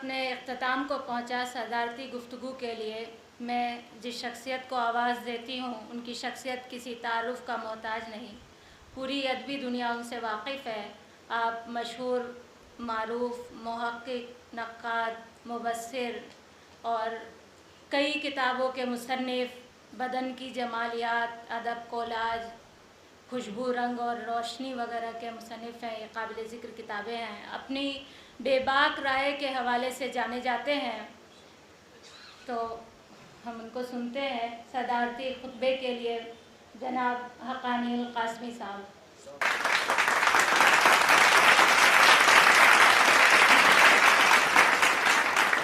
اپنے اختتام کو پہنچا صدارتی گفتگو کے لیے میں جس شخصیت کو آواز دیتی ہوں ان کی شخصیت کسی تعارف کا محتاج نہیں، پوری ادبی دنیا ان سے واقف ہے۔ آپ مشہور، معروف، محقق، نقاد، مبصر اور کئی کتابوں کے مصنف، بدن کی جمالیات، ادب، کولاج، خوشبو، رنگ اور روشنی وغیرہ کے مصنف ہیں۔ یہ قابل ذکر کتابیں ہیں۔ اپنی بے باک رائے کے حوالے سے جانے جاتے ہیں، تو ہم ان کو سنتے ہیں۔ صدارتی خطبے کے لیے جناب حقانی القاسمی صاحب۔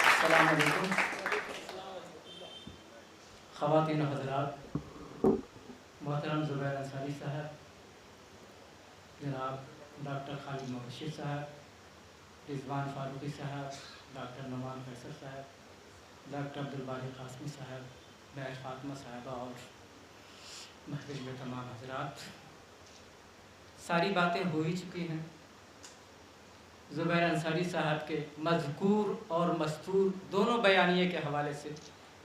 السلام علیکم خواتین و حضرات، محترم زبیر انصاری صاحب، جناب ڈاکٹر خالد مبشر صاحب، رضوان فاروقی صاحب، ڈاکٹر نعمان فیصل صاحب، ڈاکٹر عبدالباری قاسمی صاحب، بہر فاطمہ صاحبہ اور محفل میں تمام حضرات، ساری باتیں ہو ہی چکی ہیں۔ زبیر انصاری صاحب کے مذکور اور مستور دونوں بیانیے کے حوالے سے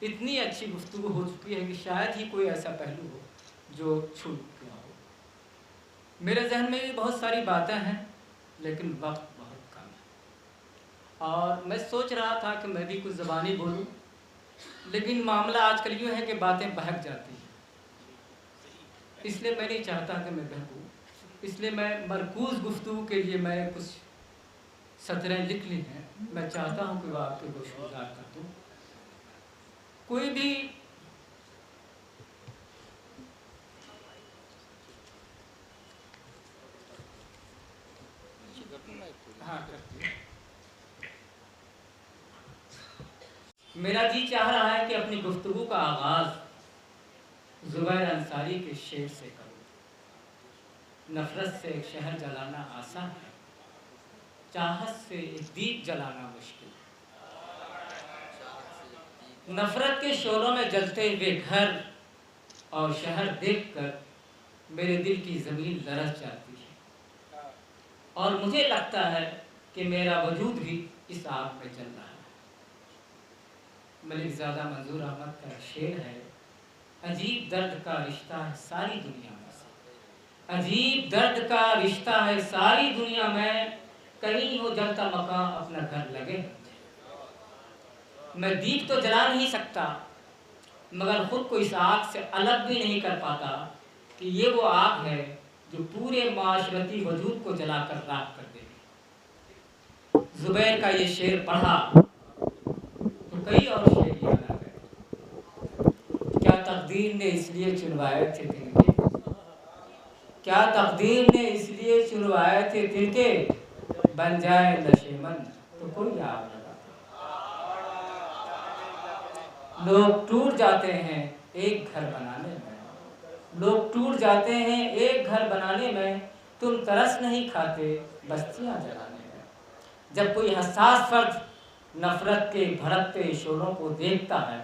اتنی اچھی گفتگو ہو چکی ہے کہ شاید ہی کوئی ایسا پہلو ہو جو چھوٹ گیا ہو۔ میرے ذہن میں بھی بہت ساری باتیں ہیں لیکن وقت بہت کم ہے، اور میں سوچ رہا تھا کہ میں بھی کچھ زبانی بولوں، لیکن معاملہ آج کل یوں ہے کہ باتیں بہک جاتی ہیں، اس لیے میں نہیں چاہتا کہ میں بہکوں۔ اس لیے میں مرکوز گفتگو کے لیے میں کچھ سطریں لکھ لی ہیں، میں چاہتا ہوں کہ وہ آپ کے گوش گزار کر دوں۔ کوئی بھی میرا جی چاہ رہا ہے کہ اپنی گفتگو کا آغاز زبیر انصاری کے شعر سے کروں۔ نفرت سے ایک شہر جلانا آسان ہے، چاہت سے ایک دیپ جلانا مشکل ہے۔ نفرت کے شعلوں میں جلتے ہوئے گھر اور شہر دیکھ کر میرے دل کی زمین لرز جاتی ہے، اور مجھے لگتا ہے کہ میرا وجود بھی اس آگ میں جل رہا ہے۔ ملک زادہ منظور احمد کا شعر ہے، عجیب درد کا رشتہ ہے ساری دنیا میں سے، عجیب درد کا رشتہ ہے ساری دنیا میں، کہیں ہو جلتا مکان اپنا گھر لگے۔ میں دیپ تو جلا نہیں سکتا مگر خود کو اس آگ سے الگ بھی نہیں کر پاتا کہ یہ وہ آگ ہے جو پورے معاشرتی وجود کو جلا کر راکھ کر دے گی۔ زبیر کا یہ شعر پڑھا تو کئی اور شعر یاد آ گئے۔ کیا تقدیر نے اس لیے چنوائے تھے تنکے، کیا تقدیر نے اس لیے چنوائے تھے تنکے، بن جائے نشیمن تو کوئی آگ لگا۔ لوگ ٹوٹ جاتے ہیں ایک گھر بنانے میں، لوگ ٹوٹ جاتے ہیں ایک گھر بنانے میں، تم ترس نہیں کھاتے بستیاں جلانے میں۔ جب کوئی حساس فرد نفرت کے بھڑکتے شعلوں کو دیکھتا ہے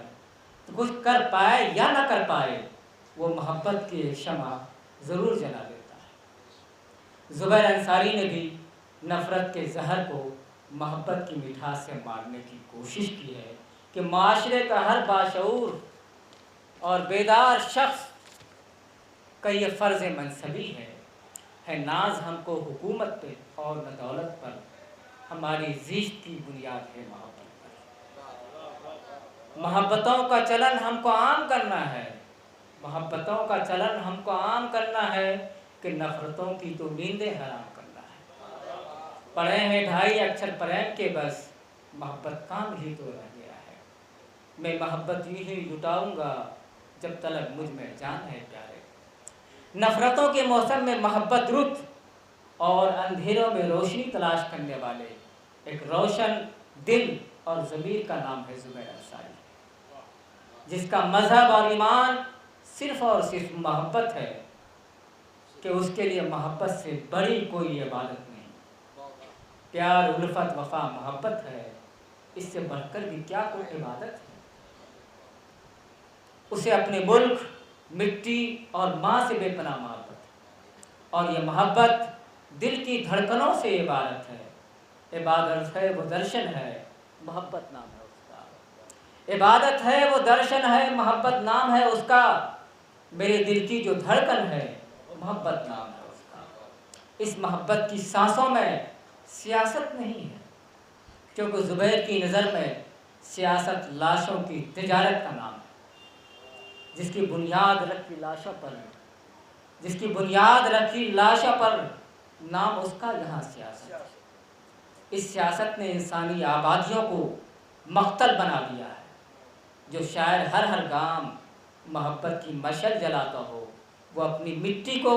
تو کچھ کر پائے یا نہ کر پائے، وہ محبت کی ایک شمع ضرور جلا دیتا ہے۔ زبیر انصاری نے بھی نفرت کے زہر کو محبت کی مٹھاس سے مارنے کی کوشش کی ہے کہ معاشرے کا ہر باشعور اور بیدار شخص کا یہ فرض منصبی ہے ناز ہم کو حکومت پہ اور نہ دولت پر، ہماری زیست کی بنیاد ہے محبت پر۔ محبتوں کا چلن ہم کو عام کرنا ہے، محبتوں کا چلن ہم کو عام کرنا ہے کہ نفرتوں کی تو نیندیں حرام کرنا ہے۔ پڑھے ہیں 2.5 اکشر پریم کے بس، محبت کام ہی تو رہ گیا ہے۔ میں محبت یوں ہی لٹاؤں گا جب تلک مجھ میں جان ہے پیارے۔ نفرتوں کے موسم میں محبت رت اور اندھیروں میں روشنی تلاش کرنے والے ایک روشن دل اور ضمیر کا نام ہے زبیر انصاری، جس کا مذہب اور ایمان صرف اور صرف محبت ہے کہ اس کے لیے محبت سے بڑی کوئی عبادت نہیں۔ پیار، الفت، وفا محبت ہے، اس سے بڑھ کر بھی کیا کوئی عبادت ہے؟ اسے اپنے ملک، مٹی اور ماں سے بے پناہ محبت ہے، اور یہ محبت دل کی دھڑکنوں سے عبارت ہے۔ عبادت ہے وہ درشن ہے محبت نام ہے اس کا، عبادت ہے وہ درشن ہے، محبت نام ہے اس کا، میرے دل کی جو دھڑکن ہے محبت نام ہے اس کا۔ اس محبت کی سانسوں میں سیاست نہیں ہے، کیونکہ زبیر کی نظر میں سیاست لاشوں کی تجارت کا نام ہے، جس کی بنیاد رکھی لاشوں پر، جس کی بنیاد رکھی لاشوں پر نام اس کا یہاں سیاست ہے۔ اس سیاست نے انسانی آبادیوں کو مقتل بنا دیا ہے۔ جو شاعر ہر ہر گام محبت کی مشعل جلاتا ہو، وہ اپنی مٹی کو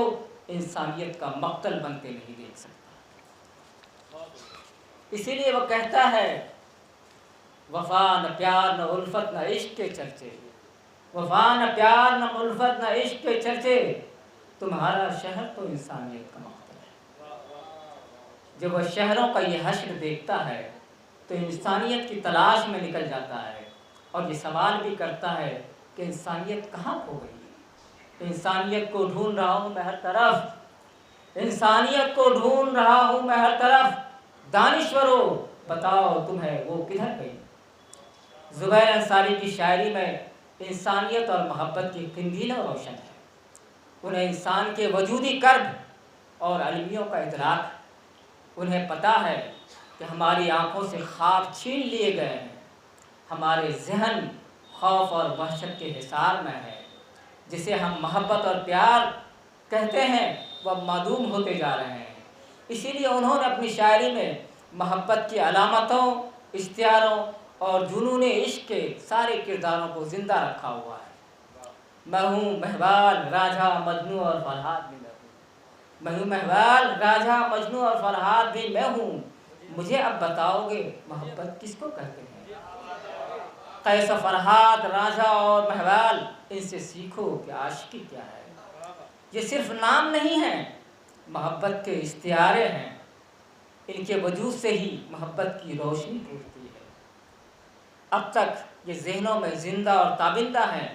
انسانیت کا مقتل بنتے نہیں دیکھ سکتا۔ اسی لیے وہ کہتا ہے وفا نہ پیار نہ الفت نہ عشق کے چرچے، وفا نہ پیار نہ الفت نہ عشق کے چرچے، تمہارا شہر تو انسانیت کا مقتل ہے۔ جب وہ شہروں کا یہ حشر دیکھتا ہے تو انسانیت کی تلاش میں نکل جاتا ہے اور یہ سوال بھی کرتا ہے کہ انسانیت کہاں کھو گئی ہے؟ انسانیت کو ڈھونڈ رہا ہوں میں ہر طرف، انسانیت کو ڈھونڈ رہا ہوں میں ہر طرف، دانشورو بتاؤ تمہیں وہ کدھر گئی؟ زبیر انصاری کی شاعری میں انسانیت اور محبت کی قندیلیں روشن ہے۔ انہیں انسان کے وجودی کرب اور المیوں کا ادراک، انہیں پتہ ہے کہ ہماری آنکھوں سے خواب چھین لیے گئے ہیں، ہمارے ذہن خوف اور وحشت کے حصار میں ہے، جسے ہم محبت اور پیار کہتے ہیں وہ معدوم ہوتے جا رہے ہیں۔ اسی لیے انہوں نے اپنی شاعری میں محبت کی علامتوں، اشتہاروں اور جنون عشق کے سارے کرداروں کو زندہ رکھا ہوا ہے۔ میں ہوں مہوال راجھا مجنوں اور فرہاد بھی میں ہوں، میں ہوں مہوال راجھا مجنوں اور فرہاد بھی میں ہوں، مجھے اب بتاؤ گے محبت کس کو کہتے ہیں؟ قیس و فرہاد راجھا اور مہوال، ان سے سیکھو کہ عاشقی کیا ہے۔ یہ صرف نام نہیں ہیں، محبت کے استعارے ہیں، ان کے وجود سے ہی محبت کی روشنی پھوٹتی ہے۔ اب تک یہ ذہنوں میں زندہ اور تابندہ ہیں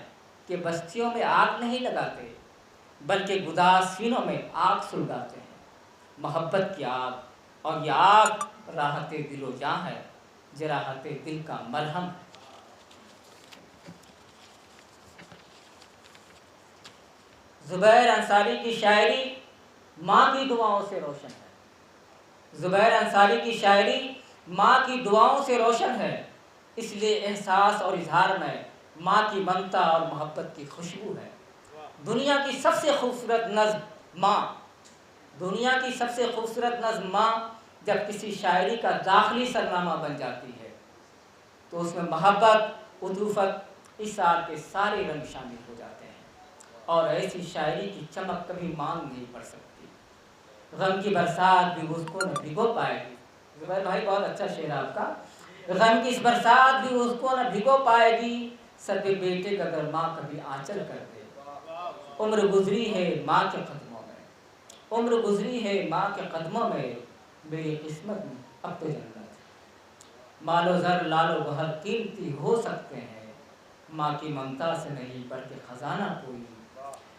کہ بستیوں میں آگ نہیں لگاتے بلکہ گداز سینوں میں آگ سلگاتے ہیں، محبت کی آگ، اور یہ آگ راحت دل و جاں ہے، جراحت دل کا مرہم ہے۔ زبیر انصاری کی شاعری ماں کی دعاؤں سے روشن ہے، زبیر انصاری کی شاعری ماں کی دعاؤں سے روشن ہے، اس لیے احساس اور اظہار میں ماں کی ممتا اور محبت کی خوشبو ہے۔ دنیا کی سب سے خوبصورت نظم ماں، دنیا کی سب سے خوبصورت نظم ماں جب کسی شاعری کا داخلی سرنامہ بن جاتی ہے تو اس میں محبت، عطوفت، اثار کے سارے رنگ شامل ہو جاتے ہیں، اور ایسی شاعری کی چمک کبھی مانگ نہیں پڑ سکتی۔ غم کی برسات بھی اس کو نہ بھگو پائے گی، زبیر بھائی بہت اچھا شعر ہے آپ کا، غم کی اس برسات بھی اس کو نہ بھگو پائے گی، سب بیٹے کا اگر ماں کبھی آنچل کر دے، عمر گزری ہے ماں کے قدموں میں، عمر گزری ہے ماں کے قدموں میں، میری قسمت میں اب تو جنت ہے۔ مال و زر لال و گہر قیمتی ہو سکتے ہیں، ماں کی ممتا سے نہیں بلکہ خزانہ کوئی،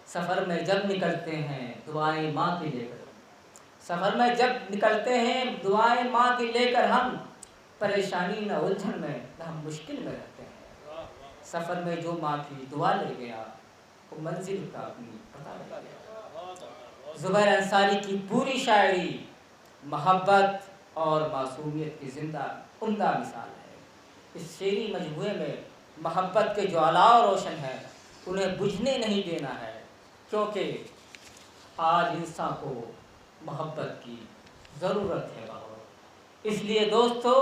سفر میں جب نکلتے ہیں دعائیں ماں کی لے کر، سفر میں جب نکلتے ہیں دعائیں ماں کی لے کر، ہم پریشانی نہ الجھن میں نہ ہم مشکل میں رہتے ہیں، سفر میں جو ماں کی دعا لے گیا وہ منزل کا اپنی پتہ لے گیا۔ زبیر انصاری کی پوری شاعری محبت اور معصومیت کی زندہ عمدہ مثال ہے۔ اس شعری مجموعے میں محبت کے جو الاؤ روشن ہیں انہیں بجھنے نہیں دینا ہے، کیونکہ آج انسان کو محبت کی ضرورت ہے بہت۔ اس لیے دوستو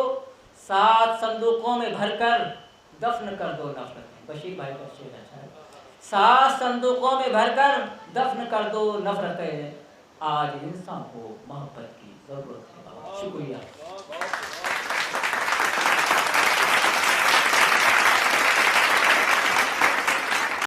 7 صندوقوں میں بھر کر دفن کر دو نفرتیں، بشیر بھائی کا شعر اچھا ہے، 7 صندوقوں میں بھر کر دفن کر دو نفرتیں، آج انسان کو محبت کی ضرورت ہے بہت۔ شکریہ۔